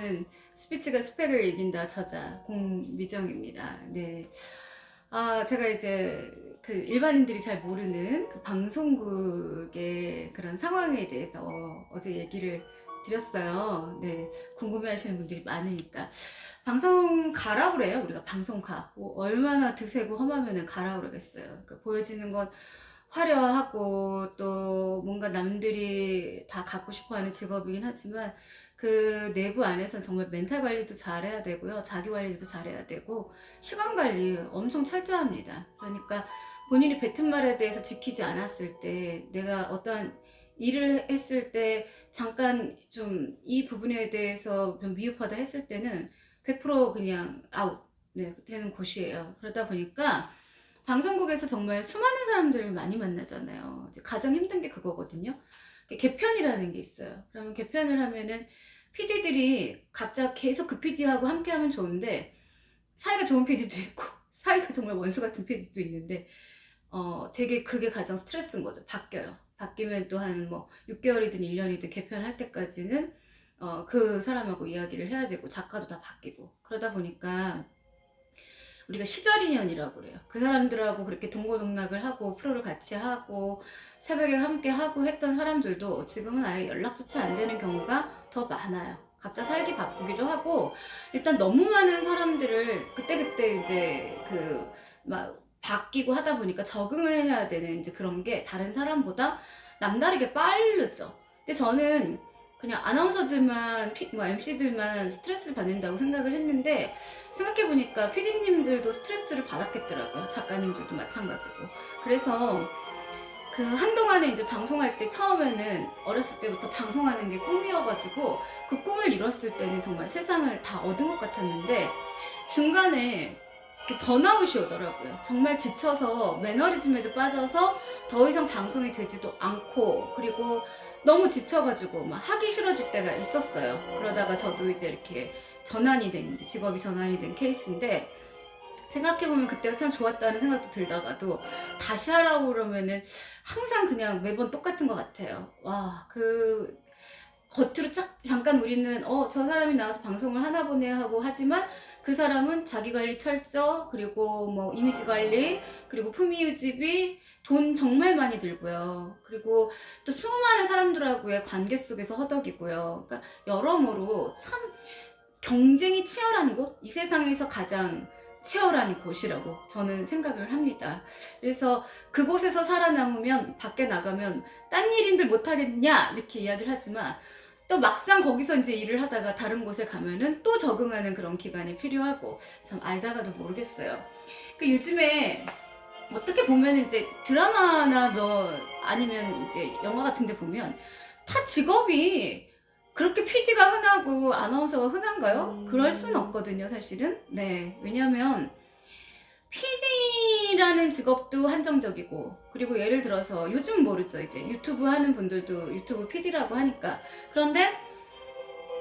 저는 스피치가 스펙을 이긴다 저자 공미정입니다. 네. 제가 이제 그 일반인들이 잘 모르는 그 방송국의 그런 상황에 대해서 어제 얘기를 드렸어요. 네. 궁금해 하시는 분들이 많으니까. 방송 가라 그래요. 우리가 방송 가. 뭐 얼마나 드세고 험하면은 가라 그러겠어요. 그러니까 보여지는 건 화려하고 또 뭔가 남들이 다 갖고 싶어 하는 직업이긴 하지만 그 내부 안에서 정말 멘탈 관리도 잘해야 되고요. 자기 관리도 잘해야 되고 시간 관리 엄청 철저합니다. 그러니까 본인이 뱉은 말에 대해서 지키지 않았을 때 내가 어떠한 일을 했을 때 잠깐 좀 이 부분에 대해서 좀 미흡하다 했을 때는 100% 그냥 아웃 네, 되는 곳이에요. 그러다 보니까 방송국에서 정말 수많은 사람들을 많이 만나잖아요. 가장 힘든 게 그거거든요. 개편이라는 게 있어요. 그러면 개편을 하면은 PD들이 각자 계속 그 PD하고 함께 하면 좋은데 사이가 좋은 PD도 있고 사이가 정말 원수 같은 PD도 있는데 되게 그게 가장 스트레스인 거죠. 바뀌어요. 바뀌면 또 한 뭐 6개월이든 1년이든 개편할 때까지는 그 사람하고 이야기를 해야 되고 작가도 다 바뀌고 그러다 보니까 우리가 시절인연이라고 그래요. 그 사람들하고 그렇게 동고동락을 하고 프로를 같이 하고 새벽에 함께 하고 했던 사람들도 지금은 아예 연락조차 안 되는 경우가 더 많아요. 각자 살기 바쁘기도 하고 일단 너무 많은 사람들을 그때그때 이제 그 막 바뀌고 하다 보니까 적응을 해야 되는 이제 그런 게 다른 사람보다 남다르게 빠르죠. 근데 저는 그냥 아나운서들만, MC들만 스트레스를 받는다고 생각을 했는데 생각해보니까 PD님들도 스트레스를 받았겠더라고요. 작가님들도 마찬가지고. 그래서 그 한동안에 이제 방송할 때 처음에는 어렸을 때부터 방송하는 게 꿈이어가지고 그 꿈을 이뤘을 때는 정말 세상을 다 얻은 것 같았는데 중간에 번아웃이 오더라고요. 정말 지쳐서 매너리즘에도 빠져서 더 이상 방송이 되지도 않고 그리고 너무 지쳐가지고 막 하기 싫어질 때가 있었어요. 그러다가 저도 이제 이렇게 전환이 된 이제 직업이 전환이 된 케이스인데 생각해보면 그때가 참 좋았다는 생각도 들다가도 다시 하라고 그러면은 항상 그냥 매번 똑같은 것 같아요. 와, 겉으로 잠깐 우리는 저 사람이 나와서 방송을 하나 보네 하고 하지만 그 사람은 자기 관리 철저 그리고 뭐 이미지 관리 그리고 품위 유지비 돈 정말 많이 들고요. 그리고 또 수많은 사람들하고의 관계 속에서 허덕이고요. 그러니까 여러모로 참 경쟁이 치열한 곳, 이 세상에서 가장 치열한 곳이라고 저는 생각을 합니다. 그래서 그곳에서 살아남으면 밖에 나가면 딴 일인들 못하겠냐 이렇게 이야기를 하지만 또 막상 거기서 이제 일을 하다가 다른 곳에 가면은 또 적응하는 그런 기간이 필요하고 참 알다가도 모르겠어요. 그 요즘에 어떻게 보면 이제 드라마나 뭐 아니면 이제 영화 같은 데 보면 다 직업이 그렇게 PD가 흔하고 아나운서가 흔한가요? 그럴 수는 없거든요, 사실은. 네. 왜냐면 PD라는 직업도 한정적이고 그리고 예를 들어서 요즘 모르죠. 이제 유튜브 하는 분들도 유튜브 PD라고 하니까. 그런데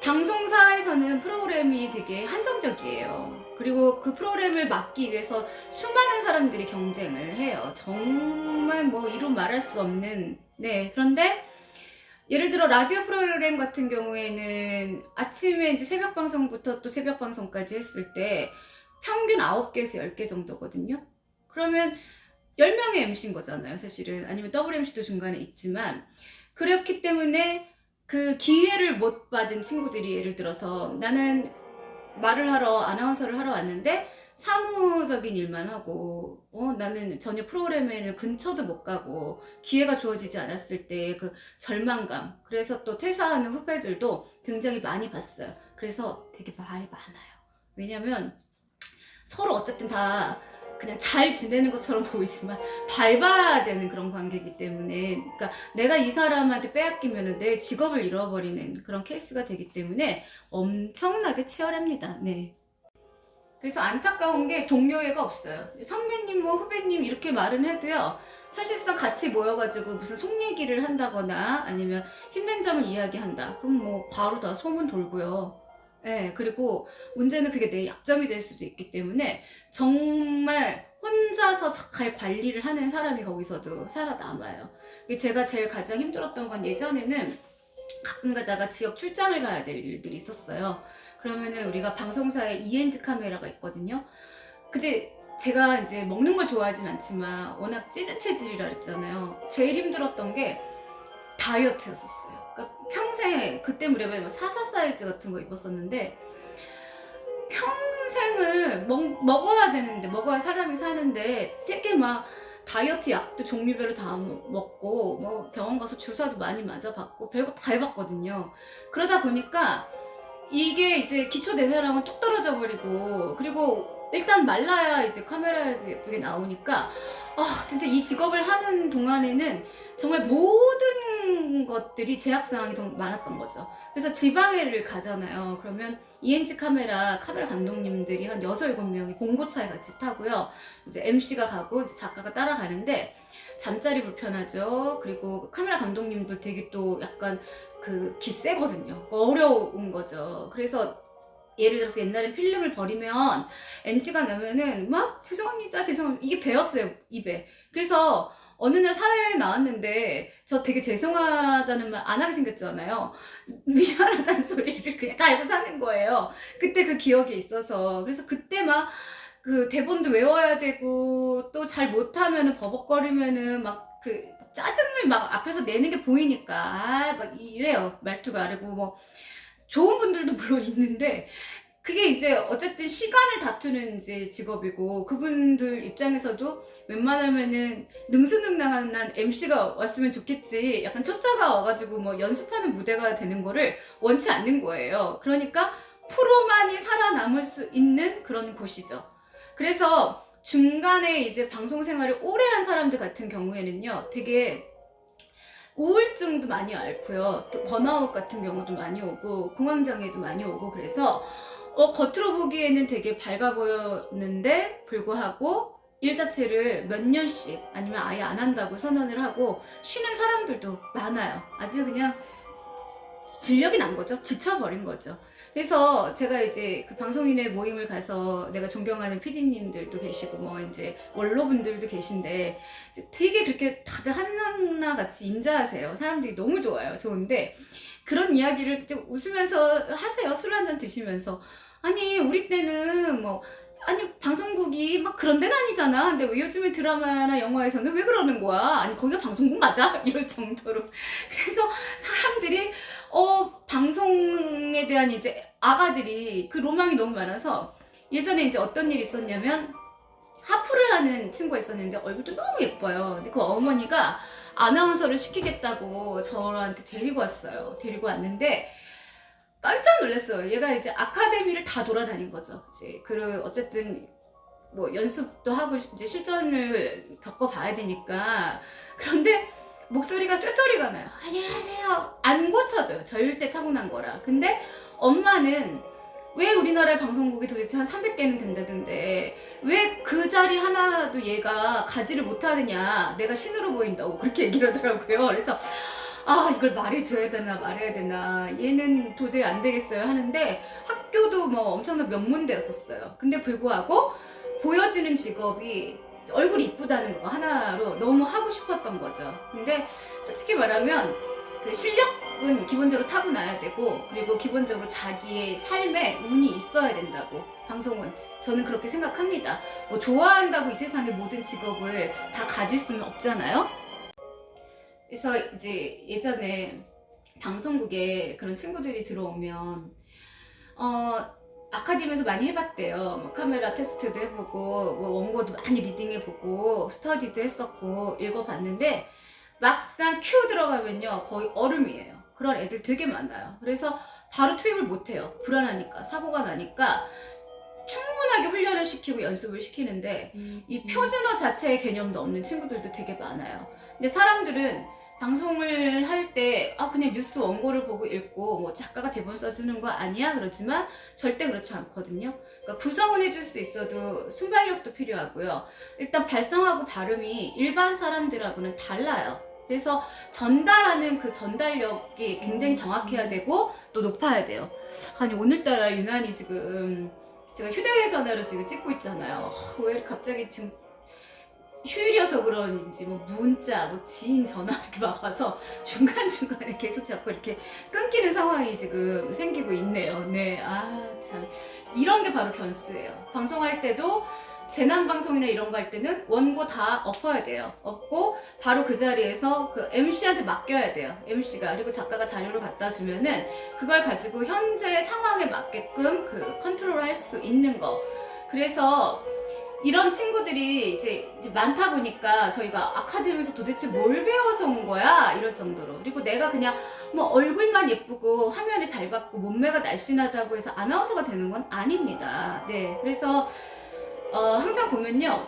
방송사에서는 프로그램이 되게 한정적이에요. 그리고 그 프로그램을 맡기 위해서 수많은 사람들이 경쟁을 해요. 정말 뭐 이루 말할 수 없는. 네. 그런데 예를 들어 라디오 프로그램 같은 경우에는 아침에 이제 새벽 방송부터 또 새벽 방송까지 했을 때 평균 9개에서 10개 정도거든요. 그러면 10명의 MC인 거잖아요, 사실은. 아니면 WMC도 중간에 있지만. 그렇기 때문에 그 기회를 못 받은 친구들이 예를 들어서 나는 말을 하러, 아나운서를 하러 왔는데 사무적인 일만 하고 나는 전혀 프로그램에는 근처도 못 가고 기회가 주어지지 않았을 때 그 절망감 그래서 또 퇴사하는 후배들도 굉장히 많이 봤어요. 그래서 되게 말이 많아요. 왜냐면 서로 어쨌든 다 그냥 잘 지내는 것처럼 보이지만 밟아야 되는 그런 관계이기 때문에 그러니까 내가 이 사람한테 빼앗기면 내 직업을 잃어버리는 그런 케이스가 되기 때문에 엄청나게 치열합니다. 네. 그래서 안타까운 게 동료애가 없어요. 선배님 뭐 후배님 이렇게 말은 해도요. 사실상 같이 모여가지고 무슨 속 얘기를 한다거나 아니면 힘든 점을 이야기한다. 그럼 뭐 바로 다 소문 돌고요. 예, 그리고 문제는 그게 내 약점이 될 수도 있기 때문에 정말 혼자서 잘 관리를 하는 사람이 거기서도 살아남아요. 제가 제일 가장 힘들었던 건 예전에는 가끔 가다가 지역 출장을 가야 될 일들이 있었어요. 그러면은 우리가 방송사에 ENG 카메라가 있거든요. 근데 제가 이제 먹는 걸 좋아하진 않지만 워낙 찌는 체질이라 그랬잖아요. 제일 힘들었던 게 다이어트였었어요. 그러니까 평생 그때 무렵에 44 사이즈 같은 거 입었었는데 평생을 먹어야 되는데 먹어야 사람이 사는데 되게 막 다이어트 약도 종류별로 다 먹고 뭐 병원 가서 주사도 많이 맞아봤고 별거 다 해봤거든요. 그러다 보니까 이게 이제 기초 대사량은 뚝 떨어져 버리고 그리고 일단 말라야 이제 카메라에도 예쁘게 나오니까 진짜 이 직업을 하는 동안에는 정말 모든 것들이 제약사항이 너무 많았던 거죠. 그래서 지방에를 가잖아요. 그러면 ENG 카메라 감독님들이 한 6, 7명이 봉고차에 같이 타고요. 이제 MC가 가고 이제 작가가 따라가는데 잠자리 불편하죠. 그리고 카메라 감독님들 되게 또 약간 그 기세거든요. 어려운 거죠. 그래서 예를 들어서 옛날엔 필름을 버리면 NG가 나면은 막 죄송합니다 이게 배었어요 입에. 그래서 어느 날 사회에 나왔는데 저 되게 죄송하다는 말 안 하게 생겼잖아요. 미안하다는 소리를 그냥 달고 사는 거예요. 그때 그 기억이 있어서. 그래서 그때 막 그 대본도 외워야 되고 또 잘 못하면은 버벅거리면은 막 그 짜증을 막 앞에서 내는 게 보이니까 막 이래요. 말투가. 그리고 뭐 좋은 분들도 물론 있는데 그게 이제 어쨌든 시간을 다투는 이제 직업이고 그분들 입장에서도 웬만하면은 능수능란한 MC가 왔으면 좋겠지 약간 초짜가 와가지고 뭐 연습하는 무대가 되는 거를 원치 않는 거예요. 그러니까 프로만이 살아남을 수 있는 그런 곳이죠. 그래서 중간에 이제 방송 생활을 오래 한 사람들 같은 경우에는요 되게 우울증도 많이 앓고요. 번아웃 같은 경우도 많이 오고 공황장애도 많이 오고 그래서 겉으로 보기에는 되게 밝아 보였는데 불구하고 일 자체를 몇 년씩 아니면 아예 안 한다고 선언을 하고 쉬는 사람들도 많아요. 아주 그냥 진력이 난 거죠. 지쳐버린 거죠. 그래서 제가 이제 그 방송인의 모임을 가서 내가 존경하는 PD님들도 계시고 뭐 이제 원로분들도 계신데 되게 그렇게 다들 하나하나 같이 인자하세요. 사람들이 너무 좋아요. 좋은데 그런 이야기를 웃으면서 하세요. 술 한잔 드시면서. 아니 우리 때는 뭐 아니 방송국이 막 그런 데는 아니잖아. 근데 왜 요즘에 드라마나 영화에서는 왜 그러는 거야? 아니 거기가 방송국 맞아? 이럴 정도로. 그래서 사람들이 방송에 대한 이제 아가들이 그 로망이 너무 많아서 예전에 이제 어떤 일이 있었냐면 하프를 하는 친구가 있었는데 얼굴도 너무 예뻐요. 근데 그 어머니가 아나운서를 시키겠다고 저한테 데리고 왔어요. 데리고 왔는데 깜짝 놀랐어요. 얘가 이제 아카데미를 다 돌아다닌 거죠. 이제 어쨌든 뭐 연습도 하고 이제 실전을 겪어봐야 되니까. 그런데 목소리가 쇠소리가 나요. 안녕하세요. 안 고쳐져요. 절대 타고난 거라. 근데 엄마는 왜 우리나라의 방송국이 도대체 한 300개는 된다던데 왜 그 자리 하나도 얘가 가지를 못하느냐, 내가 신으로 보인다고 그렇게 얘기를 하더라고요. 그래서 이걸 말해줘야 되나 말해야 되나, 얘는 도저히 안 되겠어요 하는데 학교도 뭐 엄청난 명문대였었어요. 근데 불구하고 보여지는 직업이 얼굴이 이쁘다는 거 하나로 너무 하고 싶었던 거죠. 근데 솔직히 말하면 그 실력은 기본적으로 타고나야 되고 그리고 기본적으로 자기의 삶에 운이 있어야 된다고, 방송은 저는 그렇게 생각합니다. 뭐 좋아한다고 이 세상의 모든 직업을 다 가질 수는 없잖아요. 그래서 이제 예전에 방송국에 그런 친구들이 들어오면 아카데미에서 많이 해봤대요. 뭐 카메라 테스트도 해보고 뭐 원고도 많이 리딩해보고 스터디도 했었고 읽어봤는데 막상 큐 들어가면요 거의 얼음이에요. 그런 애들 되게 많아요. 그래서 바로 투입을 못해요. 불안하니까, 사고가 나니까. 충분하게 훈련을 시키고 연습을 시키는데 이 표준어 자체의 개념도 없는 친구들도 되게 많아요. 근데 사람들은 방송을 할 때 그냥 뉴스 원고를 보고 읽고 뭐 작가가 대본 써주는 거 아니야? 그렇지만 절대 그렇지 않거든요. 그러니까 구성은 해줄 수 있어도 순발력도 필요하고요. 일단 발성하고 발음이 일반 사람들하고는 달라요. 그래서 전달하는 그 전달력이 굉장히 정확해야 되고 또 높아야 돼요. 아니 오늘따라 유난히 지금 제가 휴대전화로 지금 찍고 있잖아요. 왜 갑자기 지금 휴일이어서 그런지 뭐 문자, 뭐 지인 전화 이렇게 막 와서 중간중간에 계속 자꾸 이렇게 끊기는 상황이 지금 생기고 있네요. 네, 참. 이런 게 바로 변수예요. 방송할 때도 재난방송이나 이런 거 할 때는 원고 다 엎어야 돼요. 엎고 바로 그 자리에서 그 MC한테 맡겨야 돼요. MC가. 그리고 작가가 자료를 갖다 주면은 그걸 가지고 현재 상황에 맞게끔 그 컨트롤 할 수 있는 거. 그래서 이런 친구들이 이제 많다 보니까 저희가 아카데미에서 도대체 뭘 배워서 온 거야? 이럴 정도로. 그리고 내가 그냥 뭐 얼굴만 예쁘고 화면이 잘 받고 몸매가 날씬하다고 해서 아나운서가 되는 건 아닙니다. 네. 그래서 항상 보면요.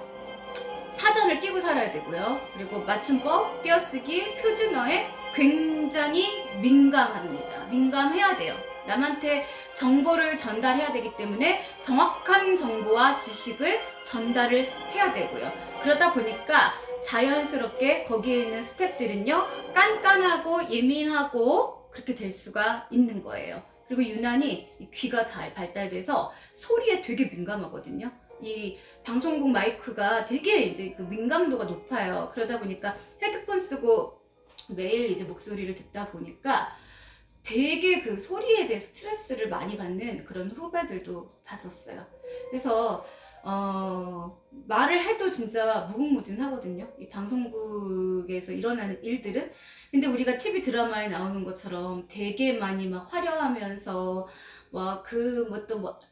사전을 끼고 살아야 되고요. 그리고 맞춤법, 띄어쓰기, 표준어에 굉장히 민감합니다. 민감해야 돼요. 남한테 정보를 전달해야 되기 때문에 정확한 정보와 지식을 전달을 해야 되고요. 그러다 보니까 자연스럽게 거기에 있는 스태프들은요, 깐깐하고 예민하고 그렇게 될 수가 있는 거예요. 그리고 유난히 귀가 잘 발달돼서 소리에 되게 민감하거든요. 이 방송국 마이크가 되게 이제 그 민감도가 높아요. 그러다 보니까 헤드폰 쓰고 매일 이제 목소리를 듣다 보니까 되게 그 소리에 대해 스트레스를 많이 받는 그런 후배들도 봤었어요. 그래서 말을 해도 진짜 무궁무진하거든요. 이 방송국에서 일어나는 일들은. 근데 우리가 TV 드라마에 나오는 것처럼 되게 많이 막 화려하면서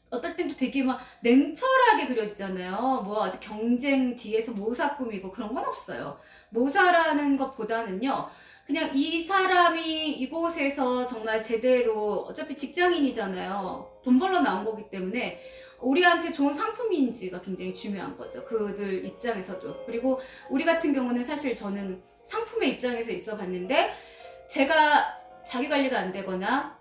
어떨 땐 또 되게 막 냉철하게 그려지잖아요. 뭐 아주 경쟁 뒤에서 모사 꾸미고 그런 건 없어요. 모사라는 것보다는요. 그냥 이 사람이 이곳에서 정말 제대로 어차피 직장인이잖아요. 돈 벌러 나온 거기 때문에 우리한테 좋은 상품인지가 굉장히 중요한 거죠. 그들 입장에서도. 그리고 우리 같은 경우는 사실 저는 상품의 입장에서 있어 봤는데 제가 자기 관리가 안 되거나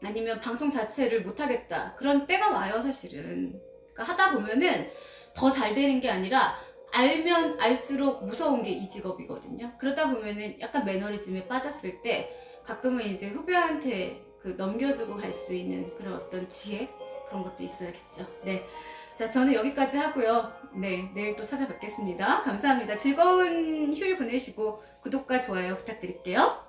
아니면 방송 자체를 못하겠다. 그런 때가 와요, 사실은. 그러니까 하다 보면은 더 잘 되는 게 아니라 알면 알수록 무서운 게 이 직업이거든요. 그러다 보면은 약간 매너리즘에 빠졌을 때 가끔은 이제 후배한테 그 넘겨주고 갈 수 있는 그런 어떤 지혜? 그런 것도 있어야겠죠. 네. 자, 저는 여기까지 하고요. 네, 내일 또 찾아뵙겠습니다. 감사합니다. 즐거운 휴일 보내시고 구독과 좋아요 부탁드릴게요.